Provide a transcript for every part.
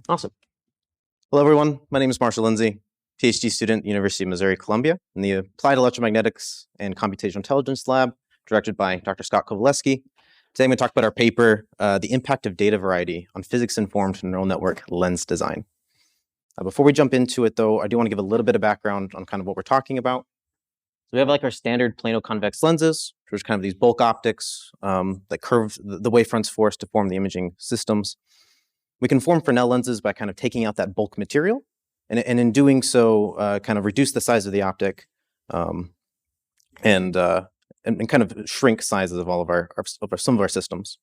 Awesome. Hello, everyone. My name is Marshall Lindsay, PhD student, University of Missouri, Columbia, in the Applied Electromagnetics and Computational Intelligence Lab, directed by Dr. Scott Kowaleski. Today, I'm going to talk about our paper, The Impact of Data Variety on Physics-Informed Neural Network Lens Design. Before we jump into it, though, I do want to give a little bit of background on kind of what we're talking about. So we have like our standard plano-convex lenses, which are kind of these bulk optics that curve the wavefronts for us to form the imaging systems. We can form Fresnel lenses by kind of taking out that bulk material, and in doing so, kind of reduce the size of the optic, and kind of shrink sizes of all of some of our systems.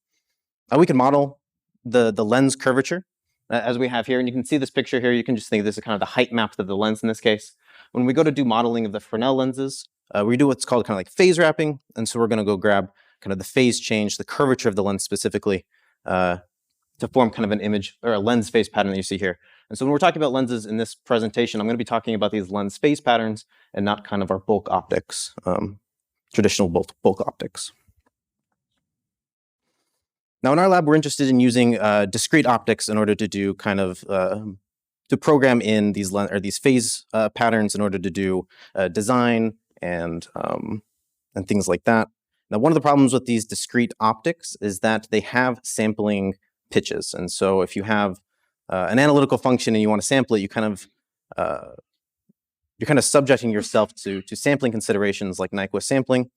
We can model the lens curvature as we have here, and you can see this picture here. You can just think this is kind of the height map of the lens in this case. When we go to do modeling of the Fresnel lenses, we do what's called kind of like phase wrapping, and so we're going to go grab kind of the phase change, the curvature of the lens specifically, to form kind of an image or a lens phase pattern that you see here. And so when we're talking about lenses in this presentation, I'm going to be talking about these lens phase patterns and not kind of our bulk optics, traditional bulk optics. Now in our lab, we're interested in using discrete optics in order to do kind of to program in these phase patterns in order to do design and things like that. Now, one of the problems with these discrete optics is that they have sampling pitches, and so if you have an analytical function and you want to sample it, you're kind of subjecting yourself to sampling considerations like Nyquist sampling.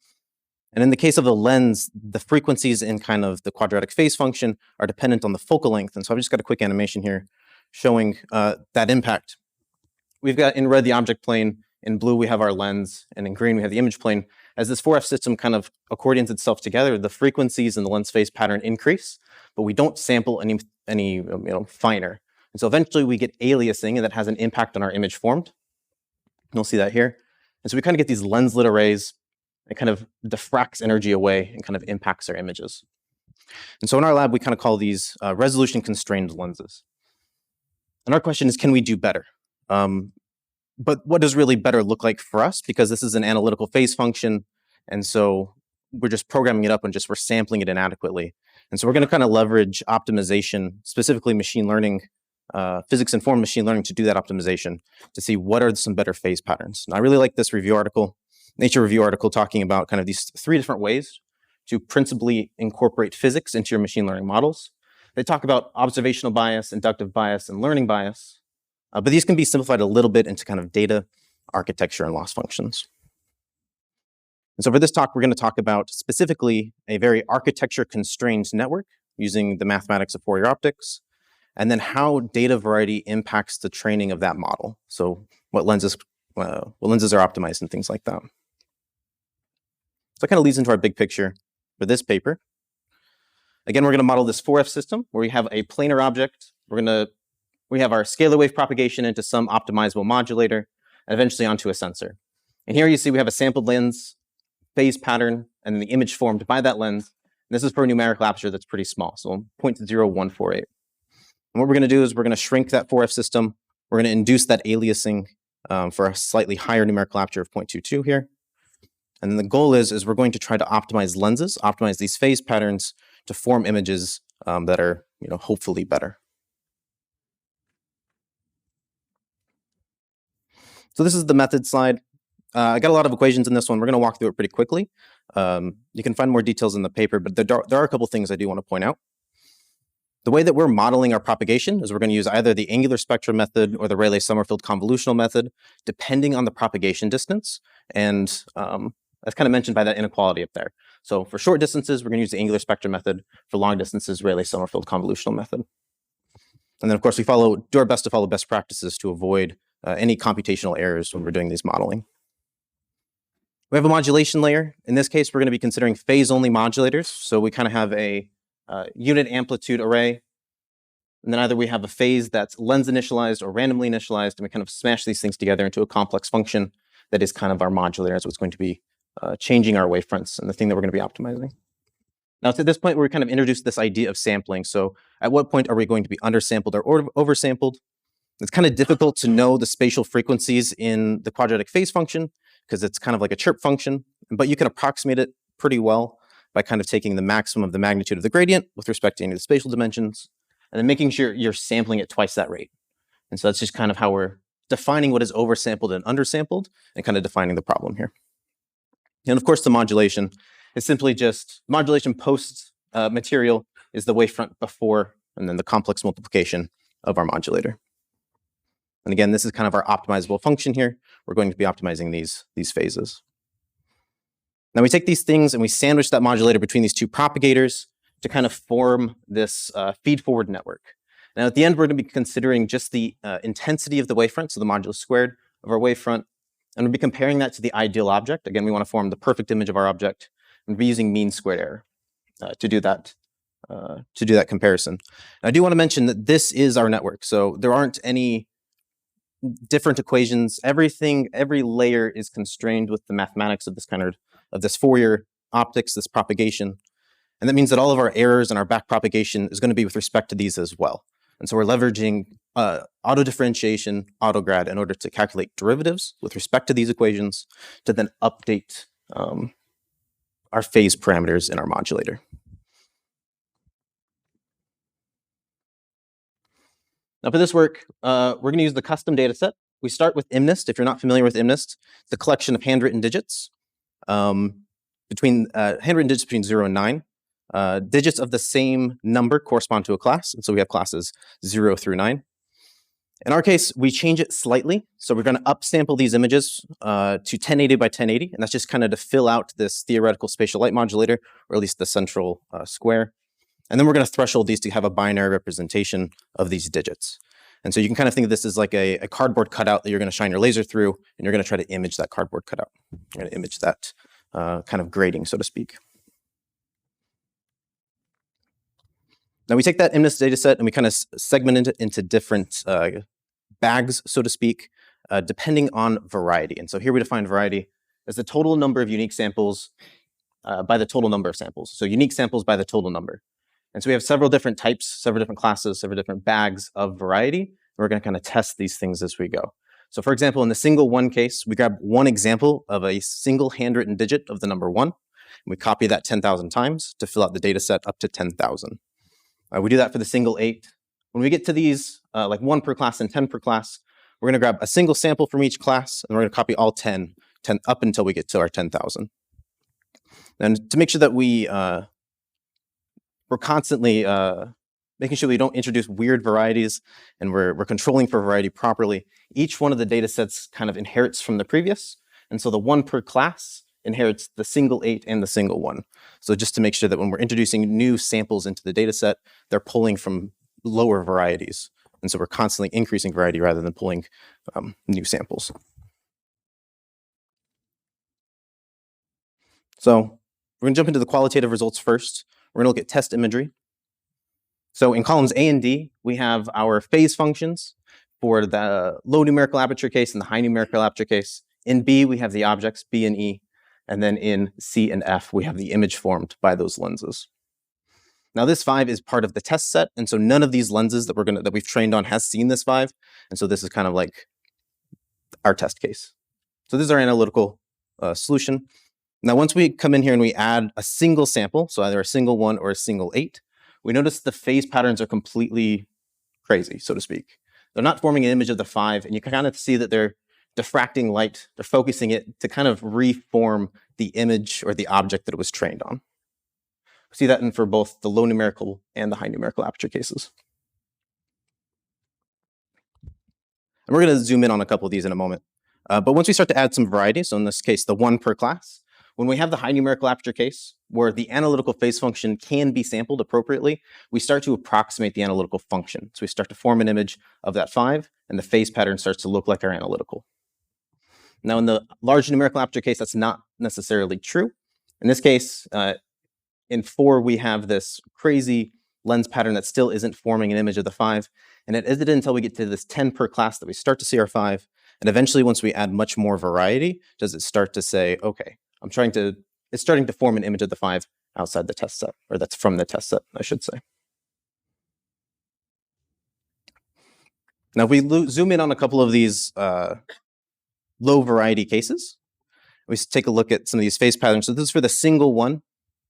And in the case of the lens, the frequencies in kind of the quadratic phase function are dependent on the focal length. And so I've just got a quick animation here showing that impact. We've got in red the object plane, in blue we have our lens, and in green we have the image plane. As this 4F system kind of accordions itself together, the frequencies in the lens phase pattern increase, but we don't sample any finer. And so eventually we get aliasing, and that has an impact on our image formed. You'll see that here. And so we kind of get these lens-lit arrays. It kind of diffracts energy away and kind of impacts our images. And so in our lab, we kind of call these resolution-constrained lenses. And our question is, can we do better? But what does really better look like for us? Because this is an analytical phase function, and so we're just programming it up and we're sampling it inadequately. And so we're going to kind of leverage optimization, specifically machine learning, physics-informed machine learning, to do that optimization, to see what are some better phase patterns. And I really like this review article, Nature review article, talking about kind of these 3 different ways to principally incorporate physics into your machine learning models. They talk about observational bias, inductive bias, and learning bias. But these can be simplified a little bit into kind of data, architecture, and loss functions. And so for this talk, we're going to talk about specifically a very architecture-constrained network using the mathematics of Fourier optics, and then how data variety impacts the training of that model. So what lenses are optimized and things like that. So it kind of leads into our big picture for this paper. Again, we're going to model this 4F system where we have a planar object. We have our scalar wave propagation into some optimizable modulator, and eventually onto a sensor. And here you see we have a sampled lens phase pattern and then the image formed by that lens. And this is for a numerical aperture that's pretty small, so 0.0148. And what we're going to do is we're going to shrink that 4F system. We're going to induce that aliasing for a slightly higher numerical aperture of 0.22 here. And then the goal is we're going to try to optimize lenses, optimize these phase patterns to form images that are hopefully better. So this is the method slide. I got a lot of equations in this one. We're going to walk through it pretty quickly. You can find more details in the paper, but there are a couple things I do want to point out. The way that we're modeling our propagation is we're going to use either the angular spectrum method or the Rayleigh-Sommerfeld convolutional method, depending on the propagation distance. And that's kind of mentioned by that inequality up there. So for short distances, we're going to use the angular spectrum method. For long distances, Rayleigh-Sommerfeld convolutional method. And then, of course, we do our best to follow best practices to avoid any computational errors when we're doing these modeling. We have a modulation layer. In this case, we're going to be considering phase-only modulators. So we kind of have a unit amplitude array. And then either we have a phase that's lens initialized or randomly initialized, and we kind of smash these things together into a complex function that is kind of our modulator. That's what's going to be changing our wavefronts and the thing that we're going to be optimizing. Now, it's at this point where we kind of introduced this idea of sampling. So at what point are we going to be undersampled or oversampled? It's kind of difficult to know the spatial frequencies in the quadratic phase function because it's kind of like a chirp function, but you can approximate it pretty well by kind of taking the maximum of the magnitude of the gradient with respect to any of the spatial dimensions, and then making sure you're sampling at twice that rate. And so that's just kind of how we're defining what is oversampled and undersampled and kind of defining the problem here. And of course, the modulation is simply just modulation post material is the wavefront before, and then the complex multiplication of our modulator. And again, this is kind of our optimizable function here. We're going to be optimizing these phases. Now we take these things and we sandwich that modulator between these two propagators to kind of form this feed-forward network. Now at the end, we're going to be considering just the intensity of the wavefront, so the modulus squared of our wavefront, and we'll be comparing that to the ideal object. Again, we want to form the perfect image of our object, and we'll be using mean squared error to do that comparison. Now, I do want to mention that this is our network, so there aren't any different equations. Every layer is constrained with the mathematics of this Fourier optics, this propagation. And that means that all of our errors and our back propagation is going to be with respect to these as well. And so we're leveraging auto differentiation, autograd, in order to calculate derivatives with respect to these equations to then update our phase parameters in our modulator. Now for this work, we're going to use the custom data set. We start with MNIST. If you're not familiar with MNIST, it's a collection of handwritten digits between 0 and 9. Digits of the same number correspond to a class, and so we have classes 0 through 9. In our case, we change it slightly, so we're going to upsample these images to 1080 by 1080, and that's just kind of to fill out this theoretical spatial light modulator, or at least the central square. And then we're going to threshold these to have a binary representation of these digits. And so you can kind of think of this as like a cardboard cutout that you're going to shine your laser through, and you're going to try to image that cardboard cutout. You're going to image that kind of grading, so to speak. Now we take that MNIST data set and we kind of segment it into different bags, so to speak, depending on variety. And so here we define variety as the total number of unique samples by the total number of samples. So unique samples by the total number. And so we have several different types, several different classes, several different bags of variety. And we're going to kind of test these things as we go. So for example, in the single one case, we grab one example of a single handwritten digit of the number 1. And we copy that 10,000 times to fill out the data set up to 10,000. We do that for the single 8. When we get to these, like 1 per class and 10 per class, we're going to grab a single sample from each class, and we're going to copy all 10 up until we get to our 10,000. And to make sure that we're constantly making sure we don't introduce weird varieties, and we're controlling for variety properly, each one of the data sets kind of inherits from the previous. And so the 1 per class inherits the single 8 and the single 1. So just to make sure that when we're introducing new samples into the data set, they're pulling from lower varieties. And so we're constantly increasing variety rather than pulling new samples. So we're going to jump into the qualitative results first. We're going to look at test imagery. So in columns A and D, we have our phase functions for the low numerical aperture case and the high numerical aperture case. In B, we have the objects, B and E. And then in C and F, we have the image formed by those lenses. Now this 5 is part of the test set, and so none of these lenses that we've trained on has seen this 5, and so this is kind of like our test case. So this is our analytical solution. Now once we come in here and we add a single sample, so either a single 1 or a single 8, we notice the phase patterns are completely crazy, so to speak. They're not forming an image of the 5, and you can kind of see that they're diffracting light, they're focusing it to kind of reform the image or the object that it was trained on. We see that for both the low numerical and the high numerical aperture cases. And we're going to zoom in on a couple of these in a moment. But once we start to add some variety, so in this case, the 1 per class, when we have the high numerical aperture case, where the analytical phase function can be sampled appropriately, we start to approximate the analytical function. So we start to form an image of that 5, and the phase pattern starts to look like our analytical. Now in the large numerical aperture case, that's not necessarily true. In this case, in 4, we have this crazy lens pattern that still isn't forming an image of the 5. And it isn't until we get to this 10 per class that we start to see our 5. And eventually, once we add much more variety, does it start to say, okay, it's starting to form an image of the 5 outside the test set, or that's from the test set, I should say. Now, if we zoom in on a couple of these low variety cases, we take a look at some of these phase patterns. So this is for the single 1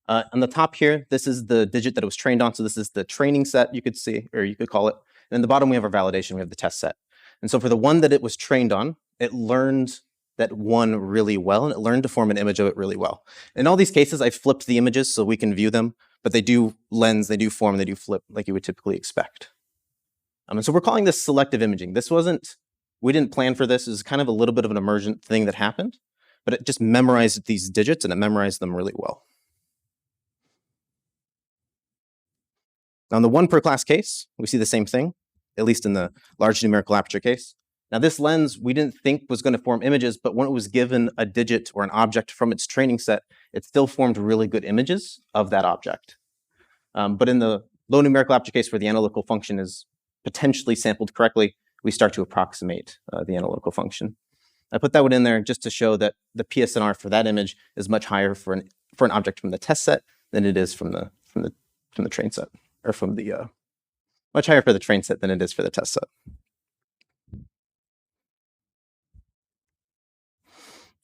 On the top here, this is the digit that it was trained on. So this is the training set, you could see, or you could call it. And in the bottom, we have our validation. We have the test set. And so for the one that it was trained on, it learned that one really well, and it learned to form an image of it really well. In all these cases, I flipped the images so we can view them, but they do lens, they do form, they do flip like you would typically expect. And so we're calling this selective imaging. We didn't plan for this. It was kind of a little bit of an emergent thing that happened, but it just memorized these digits and it memorized them really well. Now in the 1 per class case, we see the same thing, at least in the large numerical aperture case. Now this lens we didn't think was going to form images, but when it was given a digit or an object from its training set, it still formed really good images of that object. But in the low numerical aperture case where the analytical function is potentially sampled correctly, we start to approximate the analytical function. I put that one in there just to show that the PSNR for that image is much higher for an object from the test set than it is from the train set, or from the much higher for the train set than it is for the test set.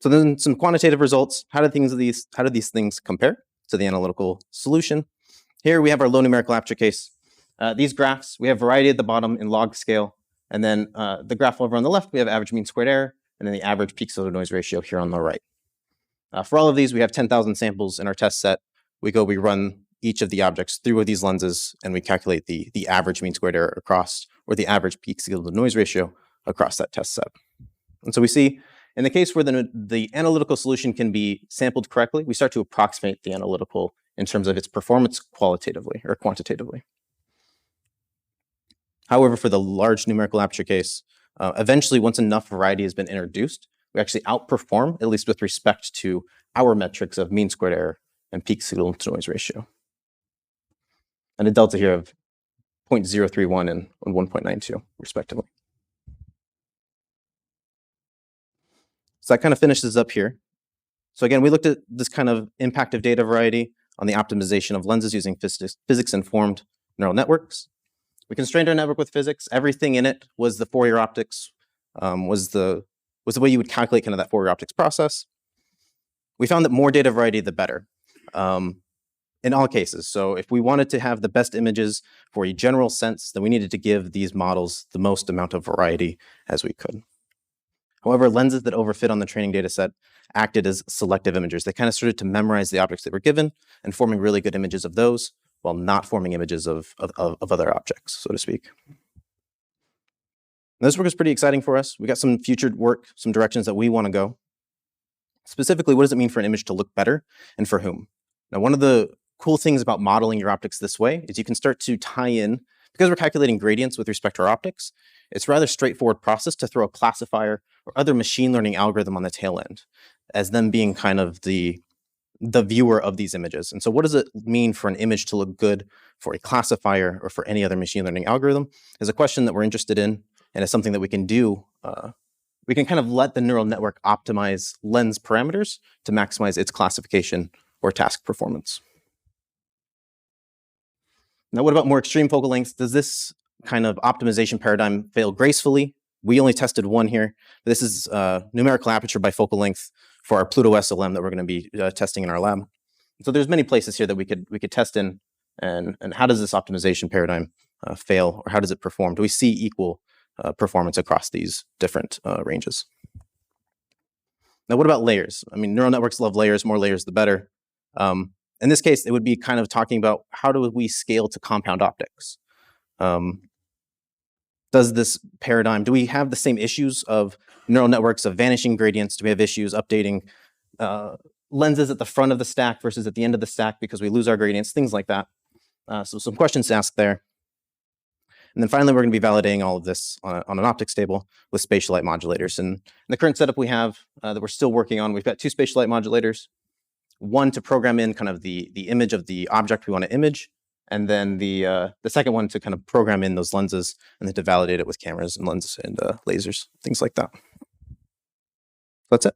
So then some quantitative results. How do these things compare to the analytical solution? Here we have our low numerical aperture case. These graphs, we have variety at the bottom in log scale, and then the graph over on the left, we have average mean squared error, and then the average peak to noise ratio here on the right. For all of these, we have 10,000 samples in our test set. We run each of the objects through these lenses, and we calculate the average mean squared error across, or the average peak to noise ratio across that test set. And so we see, in the case where the analytical solution can be sampled correctly, we start to approximate the analytical in terms of its performance qualitatively or quantitatively. However, for the large numerical aperture case, eventually, once enough variety has been introduced, we actually outperform, at least with respect to our metrics of mean squared error and peak signal to noise ratio. And a delta here of 0.031 and 1.92, respectively. So that kind of finishes up here. So again, we looked at this kind of impact of data variety on the optimization of lenses using physics-informed neural networks. We constrained our network with physics. Everything in it was the Fourier optics, was the way you would calculate kind of that Fourier optics process. We found that more data variety, the better, in all cases. So if we wanted to have the best images for a general sense, then we needed to give these models the most amount of variety as we could. However, lenses that overfit on the training data set acted as selective imagers. They kind of started to memorize the objects they were given and forming really good images of those while not forming images of other objects, so to speak. And this work is pretty exciting for us. We got some future work, some directions that we want to go. Specifically, what does it mean for an image to look better and for whom? Now, one of the cool things about modeling your optics this way is you can start to tie in, because we're calculating gradients with respect to our optics, it's a rather straightforward process to throw a classifier or other machine learning algorithm on the tail end as them being kind of the viewer of these images. And so what does it mean for an image to look good for a classifier or for any other machine learning algorithm is a question that we're interested in, and it's something that we can do. We can kind of let the neural network optimize lens parameters to maximize its classification or task performance. Now, what about more extreme focal lengths? Does this kind of optimization paradigm fail gracefully? We only tested one here. This is numerical aperture by focal length for our Pluto SLM that we're going to be testing in our lab. So there's many places here that we could test in, and how does this optimization paradigm fail, or how does it perform? Do we see equal performance across these different ranges? Now, what about layers? I mean, neural networks love layers. More layers, the better. In this case, it would be kind of talking about how do we scale to compound optics? Does this paradigm, do we have the same issues of neural networks of vanishing gradients? Do we have issues updating lenses at the front of the stack versus at the end of the stack because we lose our gradients, things like that? So some questions to ask there. And then finally, we're going to be validating all of this on an optics table with spatial light modulators. And in the current setup we have that we're still working on, we've got 2 spatial light modulators, one to program in kind of the image of the object we want to image, and then the second one to kind of program in those lenses and then to validate it with cameras and lenses and lasers, things like that. So that's it.